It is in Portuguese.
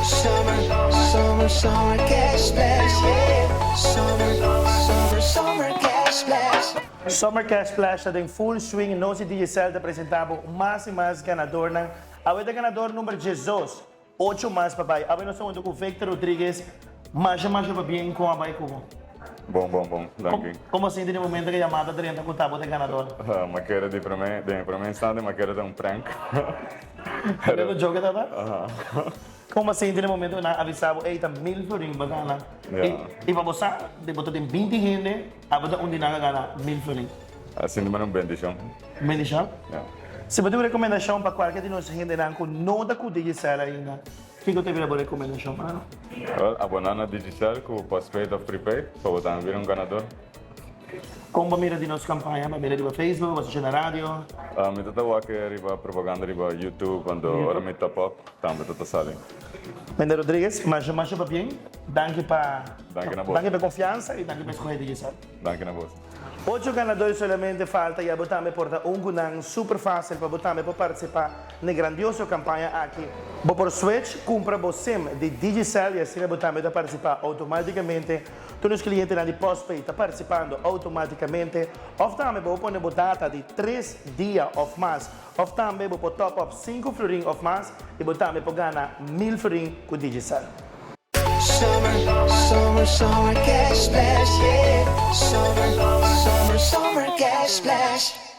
Summer cash splash, yeah. Summer cash splash. Summer Cash Splash está em full swing. Nós e DJCell te apresentamos o mais e mais ganador. A vez ganador número 16, 8 mais papai. A vez nós estamos com o Victor Rodrigues. Mais para bem com a vai como. Bom, danke. Como assim, no momento que a chamada dentro com o ganador? Ma quero de prima instante, ma quero de um prank. Era o jogo da Aha. Como assim, no momento que avisava, ei, tá mil florin bacana. Yeah. E para você, de botar tem 20 gente, a botar onde não gana mil florin. Assim de uma bendição. Bendição? Yeah. Se você tem uma recomendação para qualquer de nós gente que não está com o DJCell ainda, o que você tem uma recomendação para nós? Well, abonar na Digicel com o postpaid of prepaid, para botar vir um ganador. Como mira de nossa campanha, mira de Facebook, você na rádio. Me tatawa que riba propaganda riba YouTube, quando ora me top up, também tata sali. Mender Rodrigues, mas para bem, danke para confiança e danke para escolher DJCell. Danke na voz. 8 ganadores solamente falta e a botar porta gunang super fácil para botar para participar na grandiosa campanha aqui. Vou por Switch, compra o SIM de DJCell e assim botar para participar automaticamente. Todos os clientes de postpaid estão participando automaticamente. Ou também vou pôr uma data de 3 dias of mais. Ou também vou pôr top up 5 florin of mais e botar para ganhar 1000 florin com DJCell. Summer cash splash, yeah. Summer cash splash.